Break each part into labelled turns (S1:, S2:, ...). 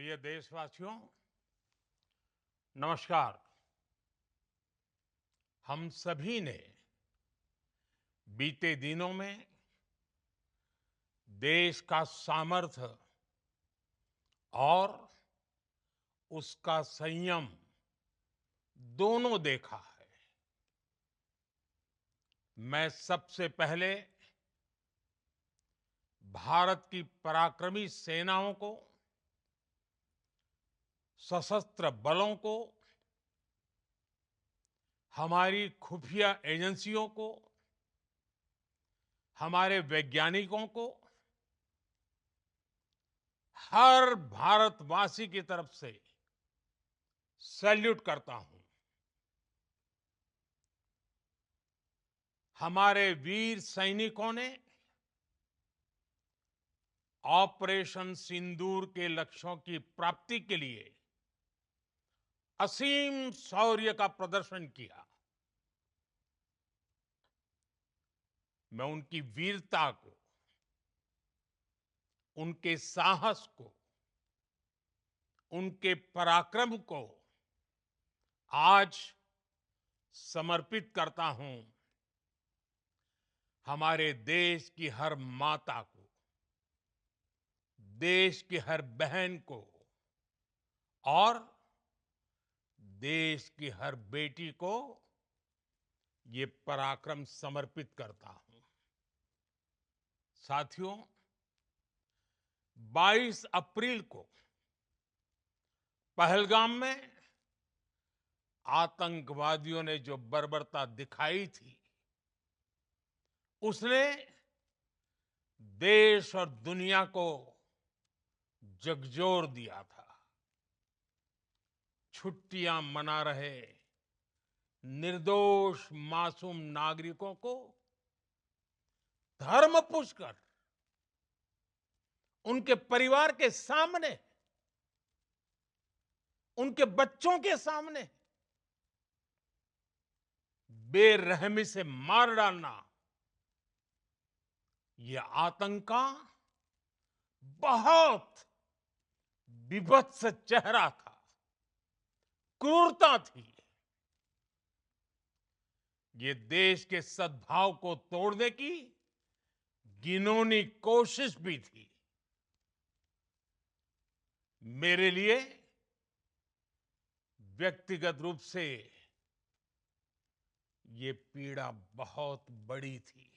S1: प्रिय देशवासियों, नमस्कार। हम सभी ने बीते दिनों में देश का सामर्थ्य और उसका संयम दोनों देखा है। मैं सबसे पहले भारत की पराक्रमी सेनाओं को, सशस्त्र बलों को, हमारी खुफिया एजेंसियों को, हमारे वैज्ञानिकों को, हर भारतवासी की तरफ से सैल्यूट करता हूं। हमारे वीर सैनिकों ने ऑपरेशन सिंदूर के लक्ष्यों की प्राप्ति के लिए असीम शौर्य का प्रदर्शन किया। मैं उनकी वीरता को, उनके साहस को, उनके पराक्रम को आज समर्पित करता हूं हमारे देश की हर माता को, देश की हर बहन को और देश की हर बेटी को ये पराक्रम समर्पित करता हूं। साथियों, 22 अप्रैल को पहलगाम में आतंकवादियों ने जो बर्बरता दिखाई थी, उसने देश और दुनिया को झकझोर दिया था। छुट्टियां मना रहे निर्दोष मासूम नागरिकों को धर्म पूछकर उनके परिवार के सामने, उनके बच्चों के सामने बेरहमी से मार डालना, यह आतंक का बहुत विभत्स चेहरा था, क्रूरता थी। ये देश के सद्भाव को तोड़ने की घिनौनी कोशिश भी थी। मेरे लिए व्यक्तिगत रूप से ये पीड़ा बहुत बड़ी थी।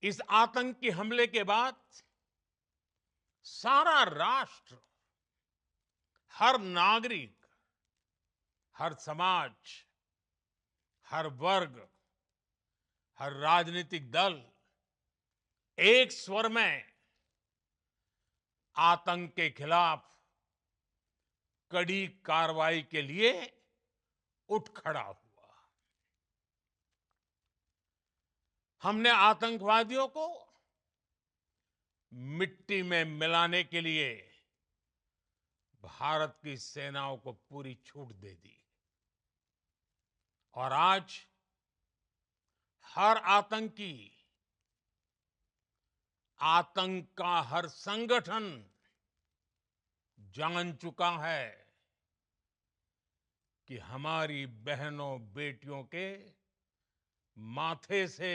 S1: इस आतंकी हमले के बाद सारा राष्ट्र, हर नागरिक, हर समाज, हर वर्ग, हर राजनीतिक दल एक स्वर में आतंक के खिलाफ कड़ी कार्रवाई के लिए उठ खड़ा हुआ। हमने आतंकवादियों को मिट्टी में मिलाने के लिए भारत की सेनाओं को पूरी छूट दे दी और आज हर आतंकी, आतंक का हर संगठन जान चुका है कि हमारी बहनों बेटियों के माथे से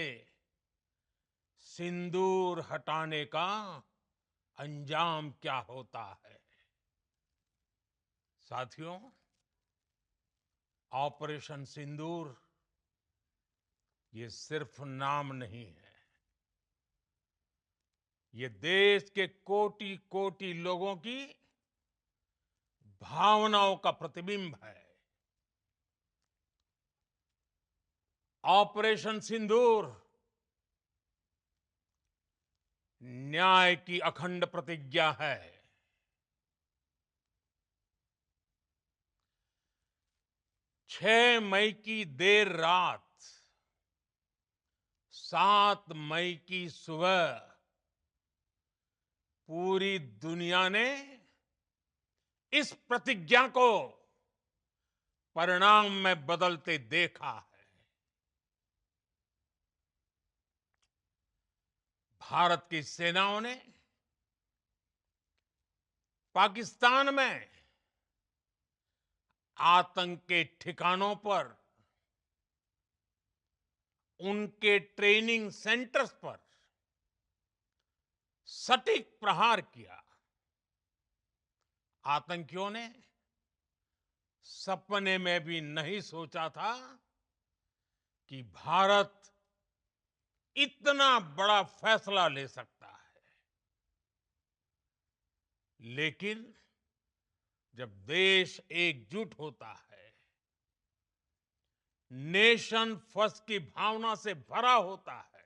S1: सिंदूर हटाने का अंजाम क्या होता है। साथियों, ऑपरेशन सिंदूर ये सिर्फ नाम नहीं है, ये देश के कोटि कोटि लोगों की भावनाओं का प्रतिबिंब है। ऑपरेशन सिंदूर न्याय की अखंड प्रतिज्ञा है। 6 मई की देर रात, 7 मई की सुबह पूरी दुनिया ने इस प्रतिज्ञा को परिणाम में बदलते देखा है। भारत की सेनाओं ने पाकिस्तान में आतंक के ठिकानों पर, उनके ट्रेनिंग सेंटर्स पर सटीक प्रहार किया। आतंकियों ने सपने में भी नहीं सोचा था कि भारत इतना बड़ा फैसला ले सकता है। लेकिन जब देश एकजुट होता है, नेशन फर्स्ट की भावना से भरा होता है,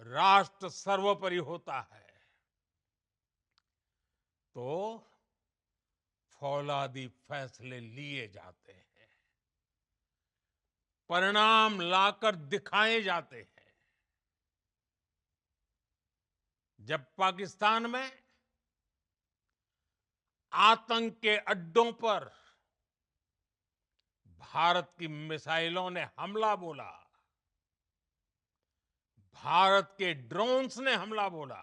S1: राष्ट्र सर्वोपरि होता है, तो फौलादी फैसले लिए जाते हैं, परिणाम लाकर दिखाए जाते हैं। जब पाकिस्तान में आतंक के अड्डों पर भारत की मिसाइलों ने हमला बोला, भारत के ड्रोन्स ने हमला बोला,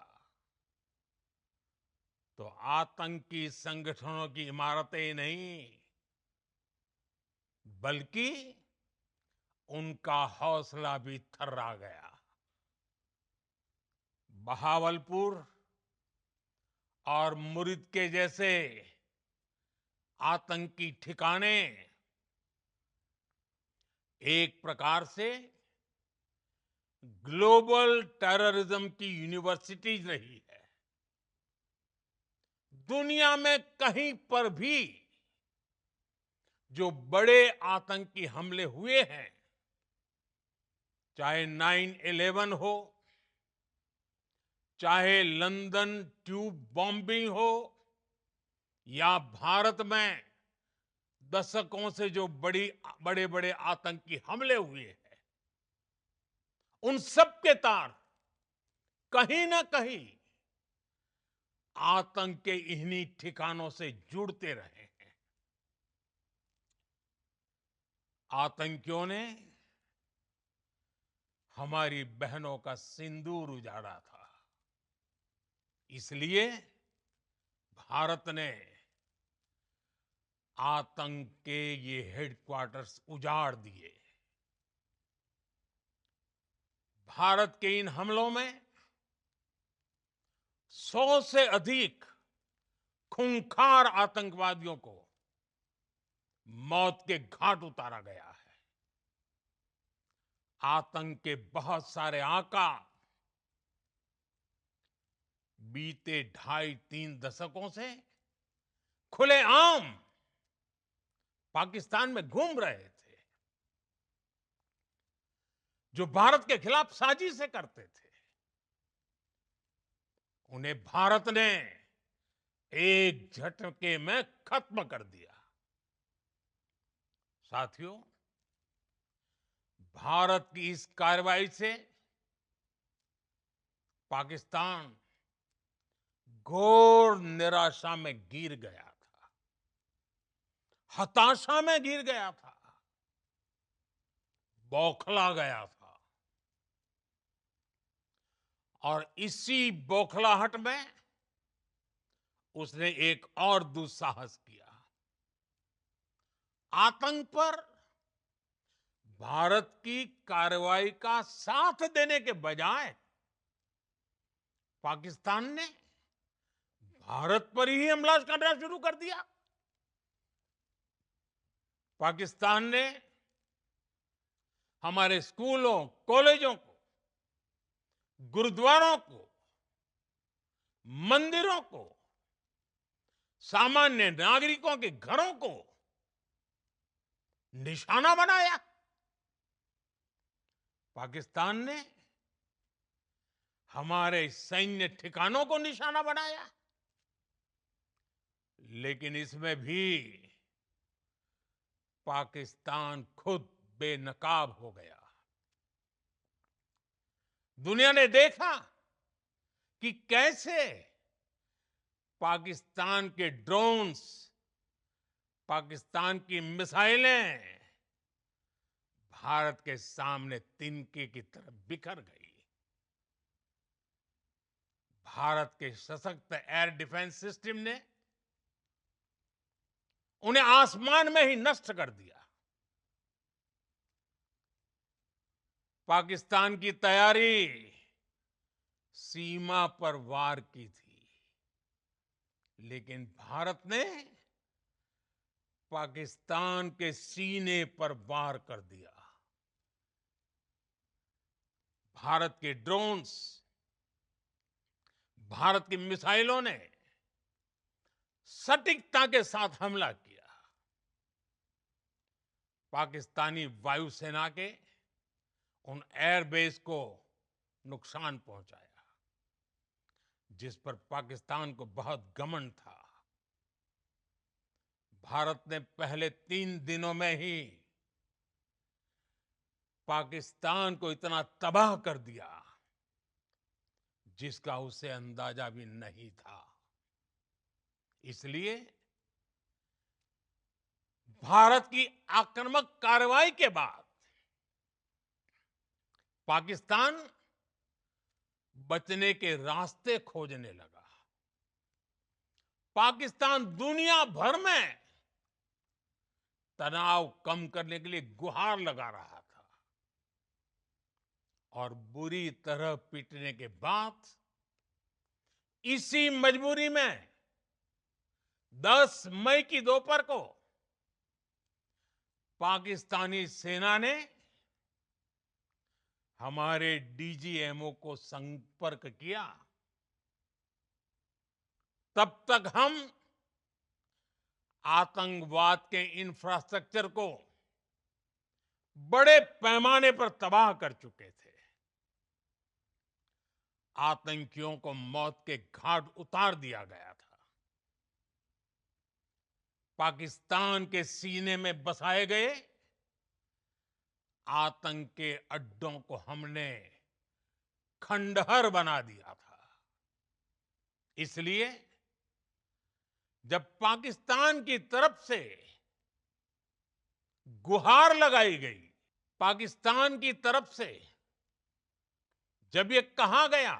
S1: तो आतंकी संगठनों की इमारतें नहीं, बल्कि उनका हौसला भी थर्रा गया। बहावलपुर और मुरिद के जैसे आतंकी ठिकाने एक प्रकार से ग्लोबल टेररिज्म की यूनिवर्सिटीज रही है। दुनिया में कहीं पर भी जो बड़े आतंकी हमले हुए हैं, चाहे 9/11 हो, चाहे लंदन ट्यूब बॉम्बिंग हो, या भारत में दशकों से जो बड़े बड़े आतंकी हमले हुए हैं, उन सब के तार कहीं ना कहीं आतंक के इन्हीं ठिकानों से जुड़ते रहे हैं। आतंकियों ने हमारी बहनों का सिंदूर उजाड़ा था, इसलिए भारत ने आतंक के ये हेडक्वार्टर्स उजाड़ दिए। भारत के इन हमलों में 100 से अधिक खूंखार आतंकवादियों को मौत के घाट उतारा गया है। आतंक के बहुत सारे आका बीते 2.5-3 दशकों से खुलेआम पाकिस्तान में घूम रहे थे, जो भारत के खिलाफ साजिशें करते थे। उन्हें भारत ने एक झटके में खत्म कर दिया। साथियों, भारत की इस कार्रवाई से पाकिस्तान घोर निराशा में गिर गया था, हताशा में गिर गया था, बौखला गया था। और इसी बौखलाहट में उसने एक और दुस्साहस किया। आतंक पर भारत की कार्रवाई का साथ देने के बजाय पाकिस्तान ने भारत पर ही हमला करना शुरू कर दिया। पाकिस्तान ने हमारे स्कूलों, कॉलेजों को, गुरुद्वारों को, मंदिरों को, सामान्य नागरिकों के घरों को निशाना बनाया। पाकिस्तान ने हमारे सैन्य ठिकानों को निशाना बनाया। लेकिन इसमें भी पाकिस्तान खुद बेनकाब हो गया। दुनिया ने देखा कि कैसे पाकिस्तान के ड्रोन्स, पाकिस्तान की मिसाइलें भारत के सामने तिनके की तरह बिखर गई। भारत के सशक्त एयर डिफेंस सिस्टम ने उन्हें आसमान में ही नष्ट कर दिया। पाकिस्तान की तैयारी सीमा पर वार की थी, लेकिन भारत ने पाकिस्तान के सीने पर वार कर दिया। भारत के ड्रोन्स, भारत की मिसाइलों ने सटीकता के साथ हमला किया। पाकिस्तानी वायुसेना के उन एयरबेस को नुकसान पहुंचाया, जिस पर पाकिस्तान को बहुत घमंड था। भारत ने पहले 3 दिनों में ही पाकिस्तान को इतना तबाह कर दिया, जिसका उसे अंदाजा भी नहीं था। इसलिए भारत की आक्रामक कार्रवाई के बाद पाकिस्तान बचने के रास्ते खोजने लगा। पाकिस्तान दुनिया भर में तनाव कम करने के लिए गुहार लगा रहा था, और बुरी तरह पीटने के बाद इसी मजबूरी में 10 मई की दोपहर को पाकिस्तानी सेना ने हमारे डीजीएमओ को संपर्क किया। तब तक हम आतंकवाद के इंफ्रास्ट्रक्चर को बड़े पैमाने पर तबाह कर चुके थे। आतंकियों को मौत के घाट उतार दिया गया था। पाकिस्तान के सीने में बसाए गए आतंक के अड्डों को हमने खंडहर बना दिया था। इसलिए जब पाकिस्तान की तरफ से गुहार लगाई गई, पाकिस्तान की तरफ से जब ये कहा गया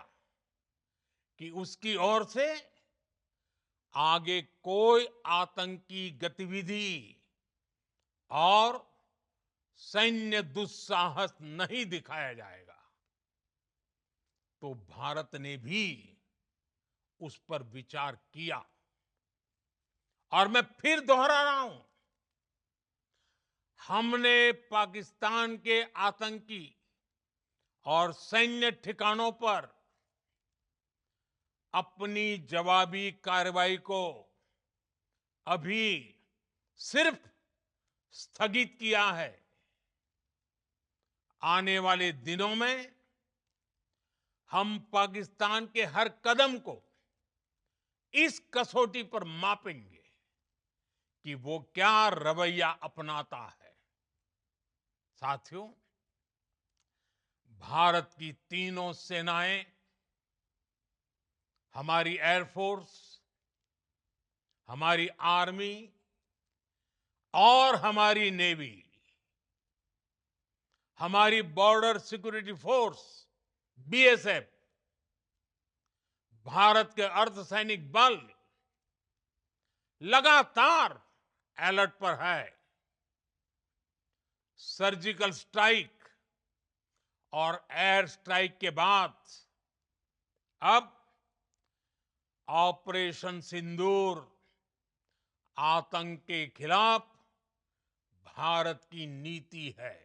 S1: कि उसकी ओर से आगे कोई आतंकी गतिविधि और सैन्य दुस्साहस नहीं दिखाया जाएगा, तो भारत ने भी उस पर विचार किया। और मैं फिर दोहरा रहा हूं, हमने पाकिस्तान के आतंकी और सैन्य ठिकानों पर अपनी जवाबी कार्रवाई को अभी सिर्फ स्थगित किया है। आने वाले दिनों में हम पाकिस्तान के हर कदम को इस कसौटी पर मापेंगे कि वो क्या रवैया अपनाता है। साथियों, भारत की तीनों सेनाएं, हमारी एयरफोर्स, हमारी आर्मी और हमारी नेवी, हमारी border security force BSF, Bharat के अर्धसैनिक बल लगातार अलर्ट पर है। सर्जिकल स्ट्राइक और एयर स्ट्राइक के बाद अब ऑपरेशन सिंदूर आतंक के खिलाफ भारत की नीति है।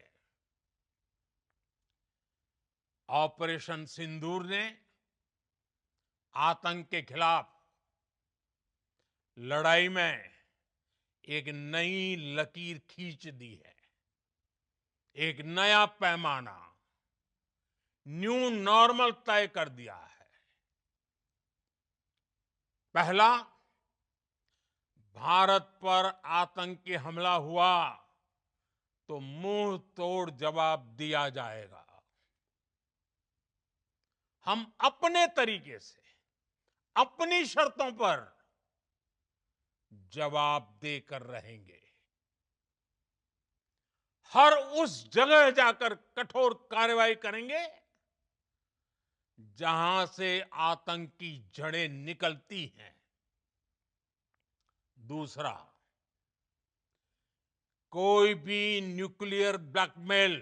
S1: ऑपरेशन सिंदूर ने आतंक के खिलाफ लड़ाई में एक नई लकीर खींच दी है। एक नया पैमाना, न्यू नॉर्मल तय कर दिया है। पहला, भारत पर आतंकी हमला हुआ तो मुंह तोड़ जवाब दिया जाएगा। हम अपने तरीके से, अपनी शर्तों पर जवाब देकर रहेंगे। हर उस जगह जाकर कठोर कार्रवाई करेंगे जहां से आतंक की जड़ें निकलती हैं। दूसरा, कोई भी न्यूक्लियर ब्लैकमेल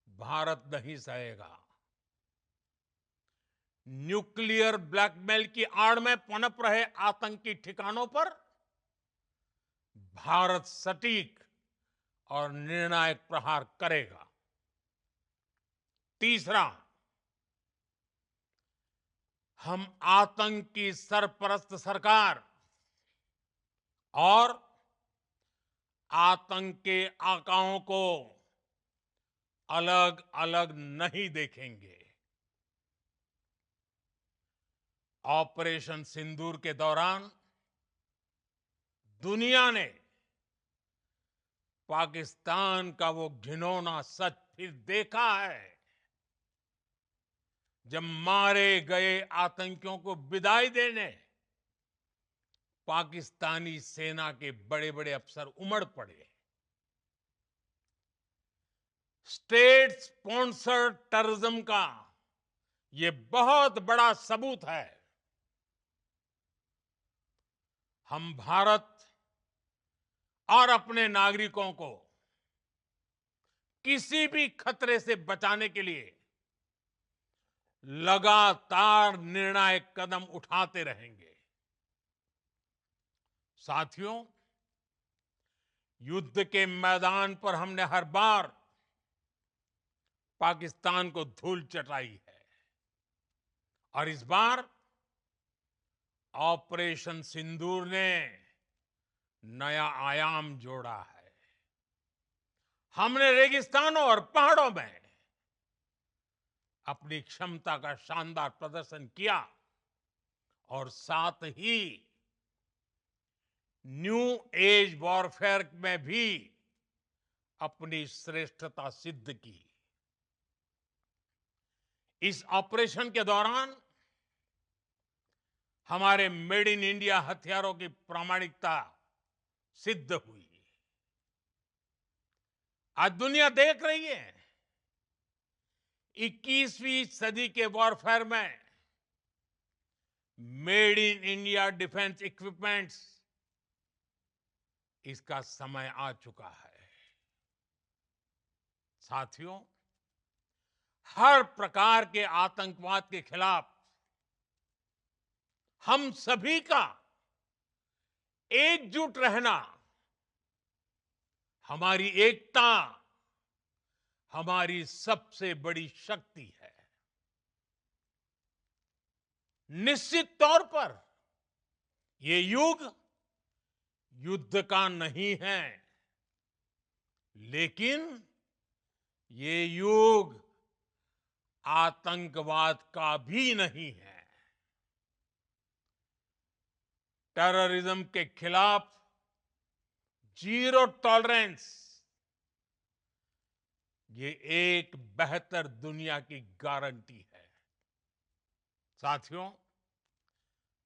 S1: भारत नहीं सहेगा। न्यूक्लियर ब्लैकमेल की आड़ में पनप रहे आतंकी ठिकानों पर भारत सटीक और निर्णायक प्रहार करेगा। तीसरा, हम आतंक की सरपरस्त सरकार और आतंक के आकाओं को अलग अलग नहीं देखेंगे। ऑपरेशन सिंदूर के दौरान दुनिया ने पाकिस्तान का वो घिनौना सच फिर देखा है, जब मारे गए आतंकियों को विदाई देने पाकिस्तानी सेना के बड़े बड़े अफसर उमड़ पड़े। स्टेट स्पॉन्सर्ड टेररिज्म का ये बहुत बड़ा सबूत है। हम भारत और अपने नागरिकों को किसी भी खतरे से बचाने के लिए लगातार निर्णायक कदम उठाते रहेंगे। साथियों, युद्ध के मैदान पर हमने हर बार पाकिस्तान को धूल चटाई है और इस बार ऑपरेशन सिंदूर ने नया आयाम जोड़ा है। हमने रेगिस्तानों और पहाड़ों में अपनी क्षमता का शानदार प्रदर्शन किया और साथ ही न्यू एज वॉरफेयर में भी अपनी श्रेष्ठता सिद्ध की। इस ऑपरेशन के दौरान हमारे मेड इन इंडिया हथियारों की प्रामाणिकता सिद्ध हुई। आज दुनिया देख रही है 21वीं सदी के वॉरफेयर में made in India defence equipments, इसका समय आ चुका है। साथियों, हर प्रकार के आतंकवाद के खिलाफ हम सभी का एकजुट रहना, हमारी एकता हमारी सबसे बड़ी शक्ति है। निश्चित तौर पर ये युग युद्ध का नहीं है, लेकिन ये युग आतंकवाद का भी नहीं है। टेररिज्म के खिलाफ जीरो टॉलरेंस, ये एक बेहतर दुनिया की गारंटी है। साथियों,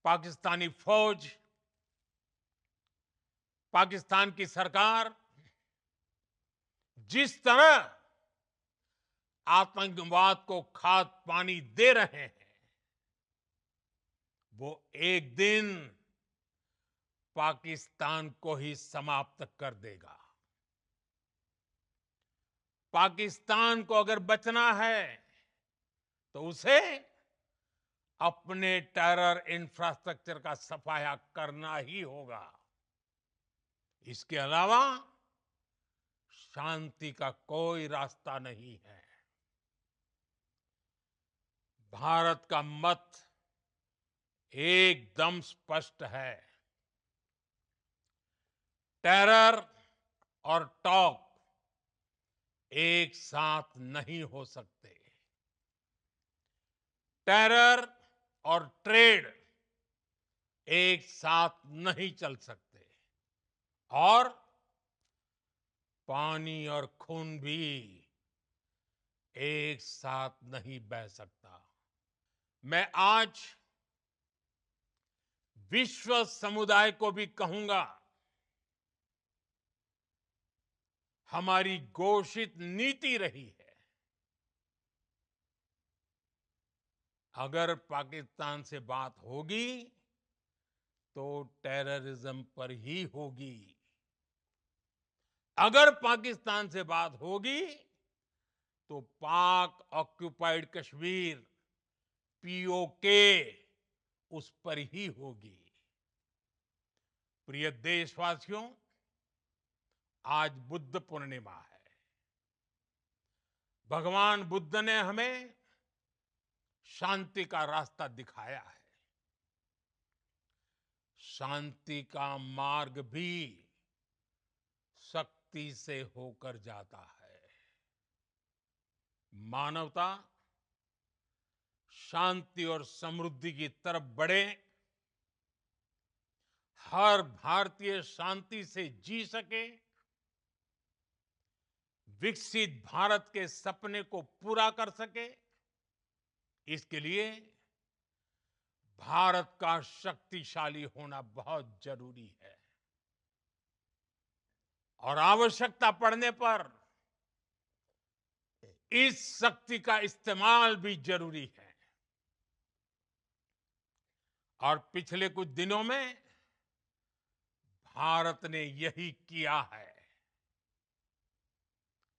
S1: पाकिस्तानी फौज, पाकिस्तान की सरकार जिस तरह आतंकवाद को खाद पानी दे रहे हैं, वो एक दिन पाकिस्तान को ही समाप्त कर देगा। पाकिस्तान को अगर बचना है तो उसे अपने टेरर इंफ्रास्ट्रक्चर का सफाया करना ही होगा। इसके अलावा शांति का कोई रास्ता नहीं है। भारत का मत एकदम स्पष्ट है। टेरर और टॉक एक साथ नहीं हो सकते। टेरर और ट्रेड एक साथ नहीं चल सकते और पानी और खून भी एक साथ नहीं बह सकता। मैं आज विश्व समुदाय को भी कहूंगा, हमारी घोषित नीति रही है अगर पाकिस्तान से बात होगी तो टेररिज्म पर ही होगी। अगर पाकिस्तान से बात होगी तो पाक ऑक्युपाइड कश्मीर पीओके उस पर ही होगी। प्रिय देशवासियों, आज बुद्ध पूर्णिमा है। भगवान बुद्ध ने हमें शांति का रास्ता दिखाया है। शांति का मार्ग भी शक्ति से होकर जाता है। मानवता शांति और समृद्धि की तरफ बढ़े, हर भारतीय शांति से जी सके, विकसित भारत के सपने को पूरा कर सके, इसके लिए भारत का शक्तिशाली होना बहुत जरूरी है। और आवश्यकता पड़ने पर इस शक्ति का इस्तेमाल भी जरूरी है। और पिछले कुछ दिनों में भारत ने यही किया है।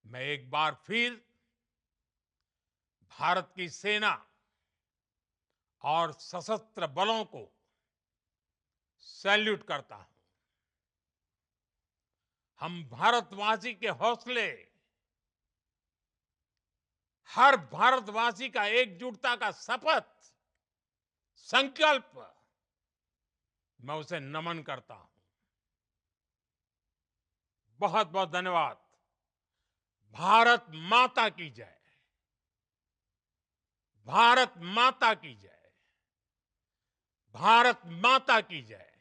S1: मैं एक बार फिर भारत की सेना और सशस्त्र बलों को सैल्यूट करता हूं। हम भारतवासी के हौसले, हर भारतवासी का एकजुटता का शपथ, संकल्प, मैं उसे नमन करता हूं। बहुत बहुत धन्यवाद। भारत माता की जय। भारत माता की जय। भारत माता की जय।